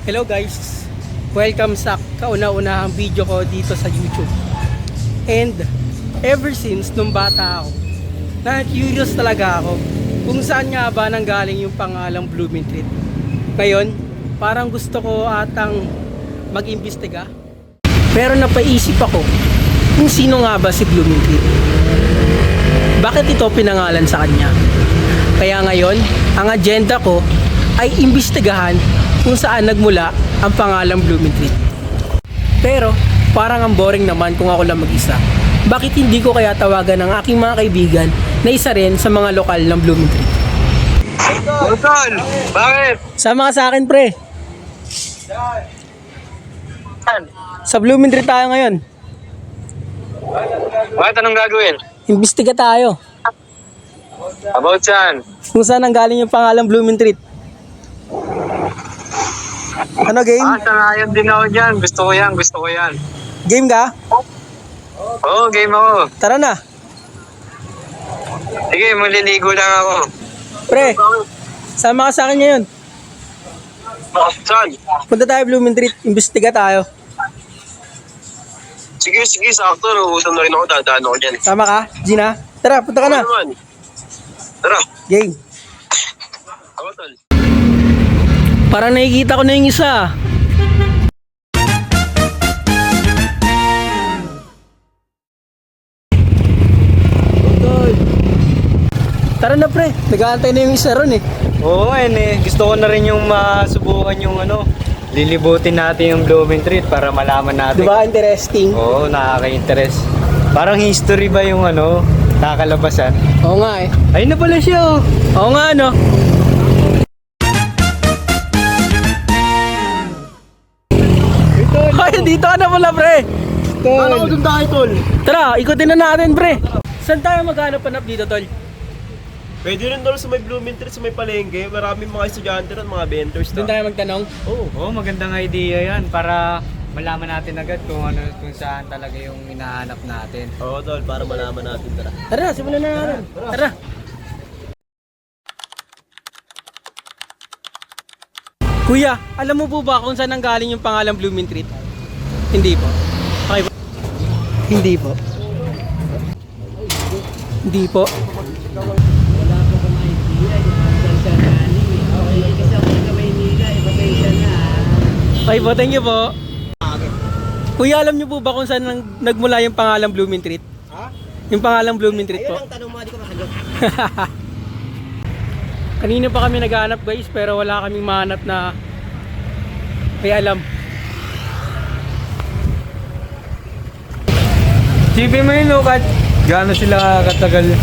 Hello guys, welcome sa kauna-unahang video ko dito sa YouTube. And ever since nung bata ako, na-curious talaga ako kung saan nga ba nanggaling yung pangalang Blooming Treat. Ngayon, parang gusto ko atang mag-imbestiga. Pero napaisip ako kung sino nga ba si Blooming Treat. Bakit ito pinangalan sa kanya? Kaya ngayon, ang agenda ko ay imbestigahan kung saan nagmula ang pangalang Blooming Treat. Pero parang ang boring naman kung ako lang mag-isa. Bakit hindi ko kaya tawagan ang aking mga kaibigan na isa rin sa mga lokal ng Blooming Treat? Tol, bakit? Sama ka sa akin, pre. Sa Blooming Treat tayo ngayon. Bakit anong gagawin? Imbestiga tayo About saan? kung saan nanggaling yung pangalang Blooming Treat. Ano, game? Sangayon din ako dyan. Gusto ko yan. Game ka? Oo, game ako. Tara na. Sige, maliligo lang ako. Pre, sama ka sa akin ngayon. Saan? Punta tayo Blooming Treat. Imbestiga tayo. Sige, sakto. Uusap na rin ako. Dadaan ako dyan. Sama ka? Gina? Tara, punta ka na. Ano naman? Tara. Game. Ako, tol. Parang nakikita ko na yung isa. Tara na, pre, nag-aantay na yung isa ron eh. Oo, gusto ko na rin yung masubukan yung lilibutin natin yung Blooming Treat para malaman natin. Diba interesting? Oo, nakaka-interest. Parang history ba yung nakakalabasan? Oo nga eh. Ayun na pala siya oh. Oo nga no. Ay, dito ka na pala, pre. Ano ko dun tayo, tol? Tara, ikutin na natin, pre. Saan tayo maghanap-hanap dito, tol? Pwede rin doon sa may Blooming Treat, sa may palengke. Maraming mga estudyante at mga vendors Doon tayo magtanong. Oo, magandang idea yan para malaman natin agad kung saan talaga yung hinahanap natin. Oo, tol, para malaman natin. Tara. Tara, simulan na natin. Tara. Kuya, alam mo po ba kung saan nanggaling yung pangalang Blooming Treat? Hindi po. Okay ba? Hindi po. Hindi po. Okay po, thank you po. Kuya, alam niyo po ba kung saan nagmula yung pangalang Blooming Treat? Ha? Yung pangalang Blooming Treat po. Ayun ang tanong mo, di ko makagot. Kanina pa kami naghahanap guys, pero wala kaming mahanap na may alam. Sipin mo yun, Lukat. Gaano sila katagal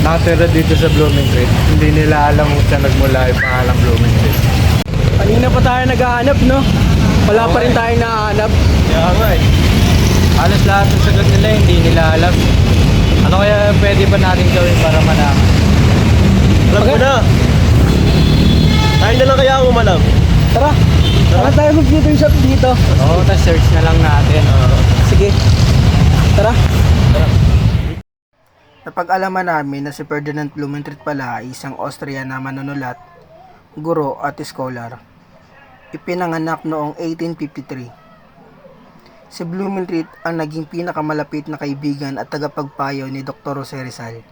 nakatira dito sa Blooming Treat. Hindi nila alam kung saan nagmula yung pangalang Blooming Treat. Kanina pa tayo naghahanap, no? Wala pa rin tayong nahanap. Kaya nga eh. Halos lahat ng sagot nila hindi nila alam. Ano kaya pwede ba natin gawin para malaman? Alam ko na. Tayo na lang kaya ako malam. Tara, tara tayo mag-computer shop dito. Oo, tapos search na lang natin. Sige, tara. Napag-alaman namin na si Ferdinand Blooming Treat pala ay isang Austrian na manunulat, guro at scholar. Ipinanganak noong 1853. Si Blooming Treat ang naging pinakamalapit na kaibigan at tagapagpayo ni Dr. Jose Rizal.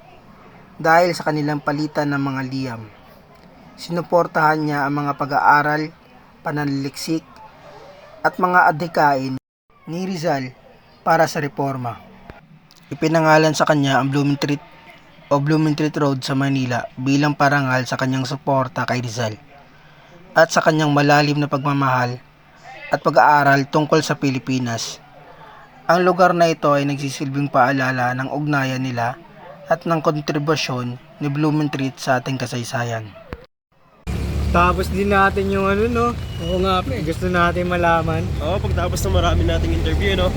Dahil sa kanilang palitan ng mga liham, sinuportahan niya ang mga pag-aaral, pananaliksik at mga adhikain ni Rizal para sa reforma. Ipinangalan sa kanya ang Blooming Treat o Blooming Treat Road sa Manila bilang parangal sa kanyang suporta kay Rizal at sa kanyang malalim na pagmamahal at pag-aaral tungkol sa Pilipinas. Ang lugar na ito ay nagsisilbing paalala ng ugnayan nila at ng kontribusyon ni Blooming Treat sa ating kasaysayan. Tapos din natin yung Oo nga, pre. gusto natin malaman. Oo, pagtapos ng marami nating interview, no?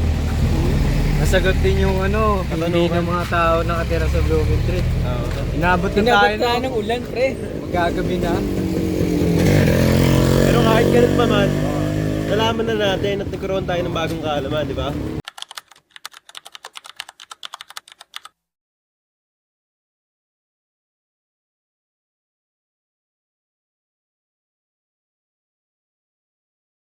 Nasagot din yung hindi ng mga tao nakatira sa Blooming Treat. Oo. Inabot na tayo ng ulan, pre. Magagabi na. Pero kahit ganun pa man, nalaman na natin at nagkaroon tayo ng bagong kaalaman, di ba?